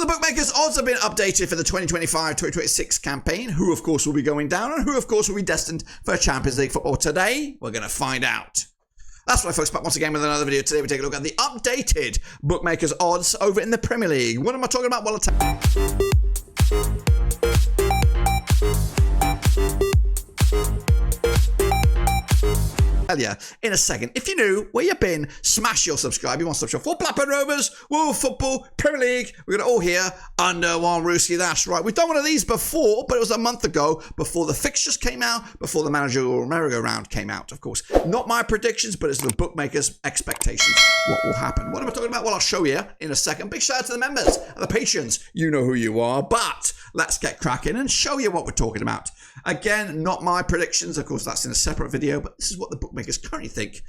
The bookmakers' odds have been updated for the 2025-2026 campaign. Who, of course, will be going down and who, of course, will be destined for Champions League football. Today, we're going to find out. That's right, folks, back once again with another video. Today, we take a look at the updated bookmakers' odds over in the Premier League. What am I talking about? Well, you in a second. If you're new, where you been, smash your subscribe. You want to subscribe for Blackburn Rovers, World Football, Premier League. We've got it all here under one rooski. That's right. We've done one of these before, but it was a month ago, before the fixtures came out, before the managerial merry-go-round came out, of course. Not my predictions, but it's the bookmakers' expectations. What will happen? What am I talking about? Well, I'll show you in a second. Big shout out to the members and the patrons. You know who you are, but let's get cracking and show you what we're talking about. Again, not my predictions. Of course, that's in a separate video, but this is what the bookmakers currently think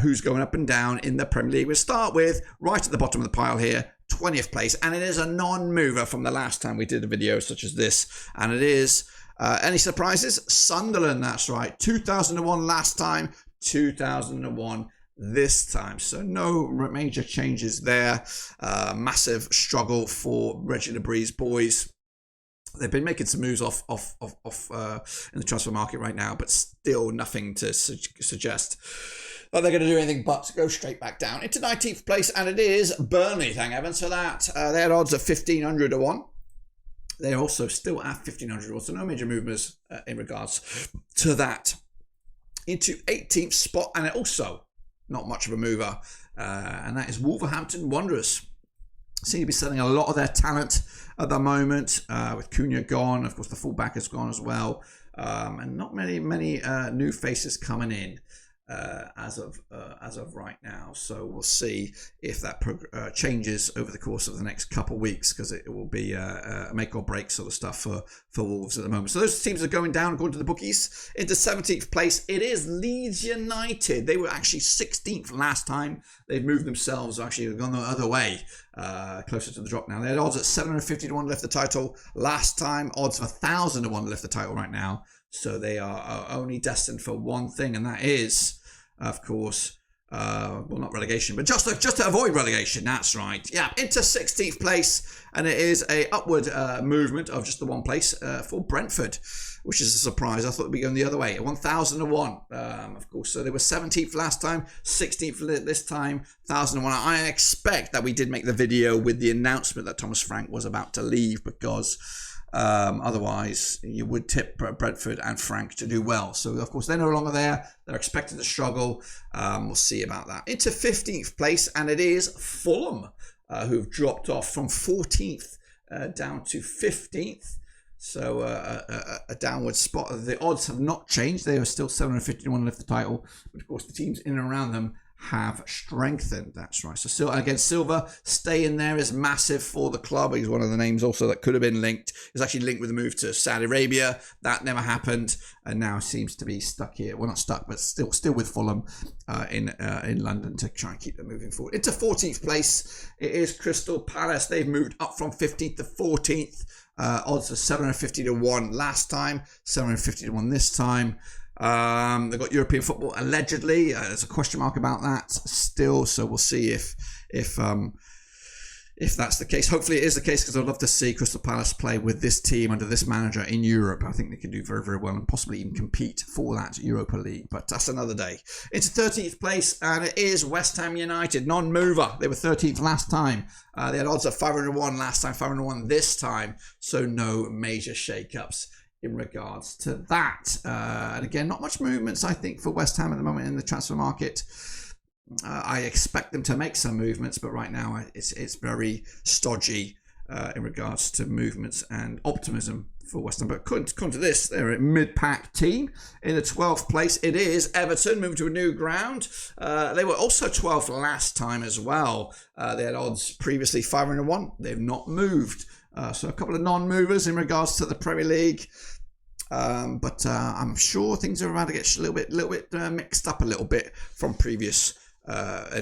who's going up and down in the Premier League. We'll start with right at the bottom of the pile here, 20th place, and it is a non-mover from the last time we did a video such as this, and it is, any surprises? Sunderland, that's right, 2001 last time, 2001 this time, so no major changes there. Massive struggle for Reggie LeBree's boys. They've been making some moves off in the transfer market right now, but still nothing to suggest that they're going to do anything but go straight back down into 19th place, and it is Burnley. Thank heavens for that. They had odds of 1,500 to 1. They're also still at 1,500 to 1, so no major movements in regards to that. Into 18th spot, and also not much of a mover, and that is Wolverhampton Wanderers. Seem to be selling a lot of their talent at the moment, with Cunha gone. Of course, the fullback has gone as well, and not many new faces coming in as of right now. So we'll see if that changes over the course of the next couple of weeks, because it will be a make or break sort of stuff for Wolves at the moment. So those teams are going down according to the bookies. Into 17th place, it is Leeds United. They were actually 16th last time. They've moved themselves, actually gone the other way, closer to the drop now. They had odds at 750 to 1 to lift the title last time. Odds of 1,000 to 1 to lift the title right now. So they are only destined for one thing, and that is, of course, well, not relegation, but just to avoid relegation. That's right. Yeah, into 16th place, and it is a upward movement of just the one place for Brentford, which is a surprise. I thought it'd be going the other way. 1,000 to 1, of course. So they were 17th last time, 16th this time, 1,000 to 1. I expect that we did make the video with the announcement that Thomas Frank was about to leave, because otherwise you would tip Brentford and Frank to do well. So of course they're no longer there. They're expected to struggle. We'll see about that. Into 15th place, and it is Fulham, who've dropped off from 14th down to 15th. So a downward spot. The odds have not changed. They are still 750 to 1 to lift the title, but of course the teams in and around them have strengthened. That's right. So again, Silva staying there is massive for the club. He's one of the names also that could have been linked. He's actually linked with the move to Saudi Arabia. That never happened, and now seems to be stuck here. Well, not stuck, but still with Fulham in London to try and keep them moving forward. Into 14th place, it is Crystal Palace. They've moved up from 15th to 14th. Odds of 750 to 1 last time, 750 to 1 this time. They've got European football allegedly. There's a question mark about that still, so we'll see if that's the case. Hopefully it is the case, because I'd love to see Crystal Palace play with this team under this manager in Europe. I think they can do very, very well and possibly even compete for that Europa League, but that's another day. Into 13th place, and it is West Ham United, non-mover. They were 13th last time. They had odds of 501 last time, 501 this time, so no major shake-ups in regards to that. And again, not much movements, I think, for West Ham at the moment in the transfer market. I expect them to make some movements, but right now it's very stodgy in regards to movements and optimism for West Ham. But according to this, they're a mid-pack team. In the 12th place, it is Everton, moving to a new ground. They were also 12th last time as well. They had odds previously 500 to 1. They've not moved. So a couple of non-movers in regards to the Premier League. But I'm sure things are about to get a little bit mixed up a little bit from previous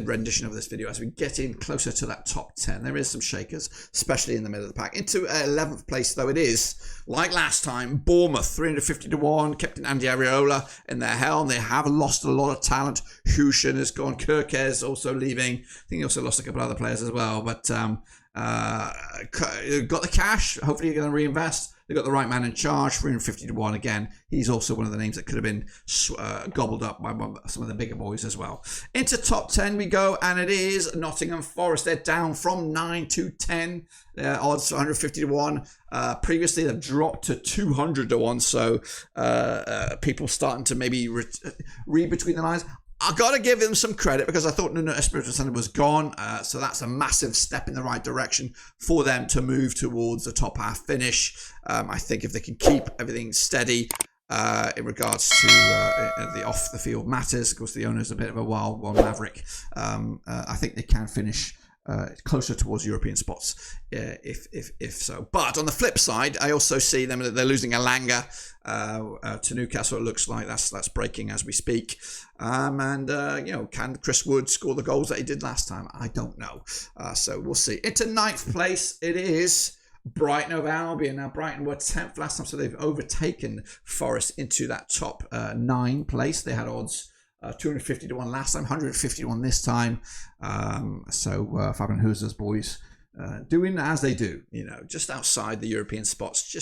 rendition of this video as we get in closer to that top 10. There is some shakers, especially in the middle of the pack. Into 11th place, though, it is, like last time, Bournemouth, 350 to 1, Captain Andy Areola in their helm. They have lost a lot of talent. Hushin has gone, Kirkes also leaving. I think he also lost a couple of other players as well, but got the cash. Hopefully, you're going to reinvest. They've got the right man in charge, 350 to 1 again. He's also one of the names that could have been gobbled up by some of the bigger boys as well. Into top 10 we go, and it is Nottingham Forest. They're down from 9 to 10. Their odds 150 to 1. Previously, they've dropped to 200 to 1, so people starting to maybe read between the lines. I got to give him some credit because I thought Nuno Espirito Santo was gone. So that's a massive step in the right direction for them to move towards the top half finish. I think if they can keep everything steady in regards to the off the field matters, of course, the owner's a bit of a wild maverick. I think they can finish closer towards European spots, if so. But on the flip side, I also see them that they're losing Elanga to Newcastle. It looks like that's breaking as we speak. Can Chris Wood score the goals that he did last time? I don't know. So we'll see. Into 9th place, it is Brighton of Albion. Now, Brighton were 10th last time, so they've overtaken Forest into that top 9 place. They had odds 250 to 1 last time, 150 to 1 this time. Fabian Huzer's boys doing as they do, just outside the European spots,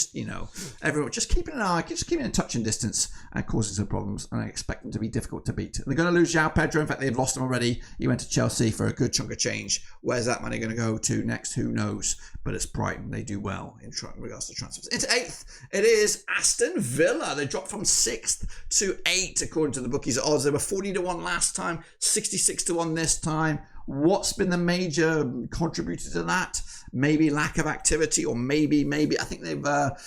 everyone just keeping an eye, just keeping in touch and distance and causing some problems, and I expect them to be difficult to beat. They're going to lose João Pedro. In fact, they've lost him already. He went to Chelsea for a good chunk of change. Where's that money going to go to next? Who knows? But it's Brighton. They do well in regards to transfers. Into 8th, it is Aston Villa. They dropped from 6th to 8th according to the bookies odds. They were 40 to 1 last time, 66 to 1 this time. What's been the major contributor to that? Maybe lack of activity, or maybe I think they've got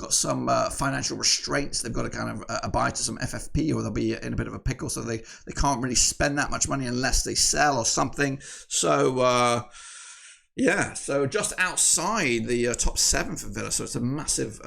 some financial restraints. They've got to kind of abide to some FFP, or they'll be in a bit of a pickle, so they can't really spend that much money unless they sell or something. So so just outside the top 7 for Villa, so it's a massive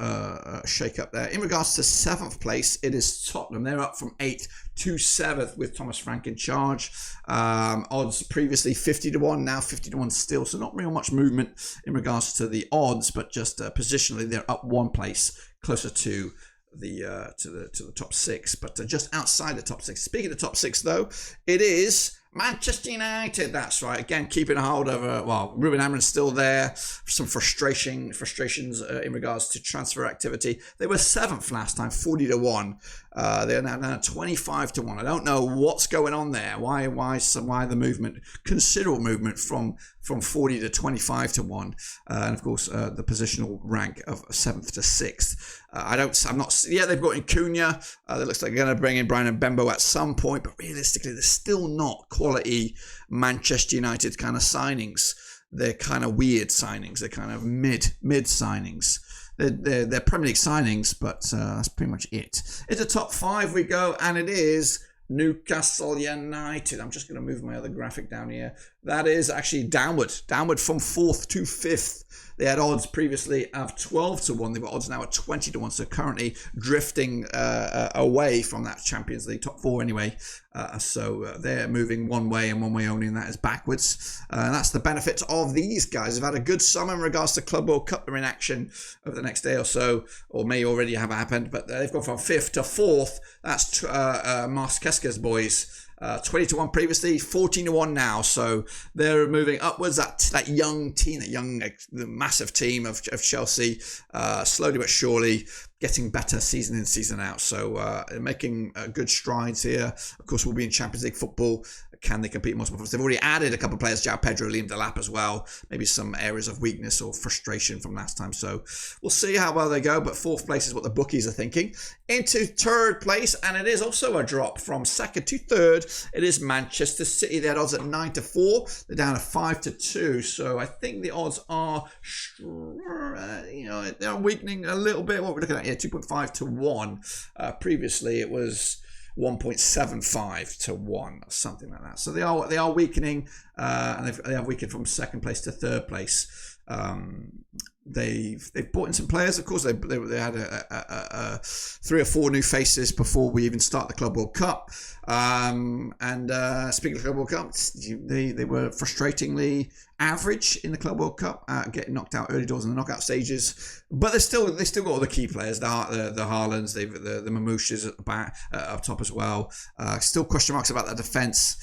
shake-up there. In regards to 7th place, it is Tottenham. They're up from 8th to 7th with Thomas Frank in charge. Odds previously 50 to 1, now 50 to 1 still, so not real much movement in regards to the odds, but just positionally they're up 1 place closer to the top 6, but just outside the top 6. Speaking of top 6 though, it is Manchester United. That's right. Again, keeping a hold of Ruben Amorim's still there. Some frustrations in regards to transfer activity. They were 7th last time, 40 to 1. They're now 25 to 1. I don't know what's going on there. Why the movement? Considerable movement from 40 to 25 to 1. And of course, the positional rank of 7th to 6th. They've got in Cunha. It looks like they're going to bring in Brian Mbembo at some point, but realistically, they're still not quality Manchester United kind of signings. They're kind of weird signings. They're kind of mid signings. They're Premier League signings, but that's pretty much it. It's a top 5 we go, and it is Newcastle United. I'm just going to move my other graphic down here. That is actually downward from 4th to 5th. They had odds previously of 12 to 1. They've got odds now at 20 to 1. So currently drifting away from that Champions League top 4 anyway. So they're moving one way and one way only, and that is backwards. And that's the benefit of these guys. They've had a good summer in regards to Club World Cup. They're in action over the next day or so, or may already have happened. But they've gone from 5th to 4th. That's Mars Keska's boys. 20 to 1 previously, 14 to 1 now. So they're moving upwards. That young team, the massive team of Chelsea, slowly but surely getting better season in, season out. So making good strides here. Of course, we'll be in Champions League football. Can they compete more? They've already added a couple of players, João Pedro, Liam Delap as well. Maybe some areas of weakness or frustration from last time. So we'll see how well they go. But 4th place is what the bookies are thinking. Into 3rd place, and it is also a drop from 2nd to 3rd. It is Manchester City. They had odds at 9 to 4. They're down to 5 to 2. So I think the odds are, they're weakening a little bit. What we're looking at here, 2.5 to 1. Previously, it was 1.75 to 1, or something like that. So they are weakening, and they have weakened from 2nd place to 3rd place. They've brought in some players. Of course, they had 3 or 4 new faces before we even start the Club World Cup. Speaking of Club World Cup, they were frustratingly average in the Club World Cup, getting knocked out early doors in the knockout stages. But they still got all the key players, the Haalands, the Mamouches at the back, up top as well. Still question marks about that defence.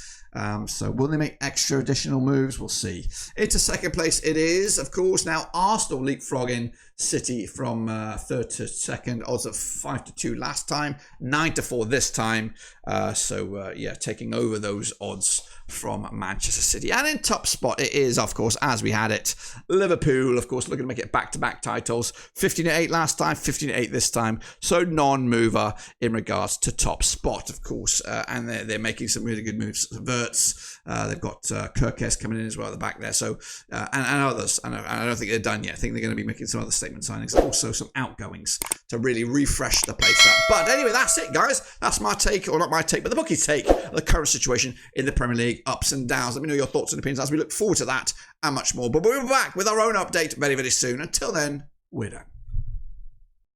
So will they make extra additional moves? We'll see. Into second place it is, of course. Now Arsenal leapfrogging City from third to second. Odds of 5-2 last time, 9-4 this time. Yeah, taking over those odds from Manchester City. And in top spot it is, of course, as we had it, Liverpool, of course, looking to make it back-to-back titles. 15-8 last time, 15-8 this time. So non-mover in regards to top spot, of course. And they're making some really good moves. Verts, they've got Kirkes coming in as well at the back there. So and others. And I don't think they're done yet. I think they're going to be making some other statement signings. Also some outgoings to really refresh the place up. But anyway, that's it, guys. That's my take, or not my take, but the bookies' take of the current situation in the Premier League, ups and downs. Let me know your thoughts and opinions as we look forward to that and much more. But we'll be back with our own update very, very soon. Until then, we're done.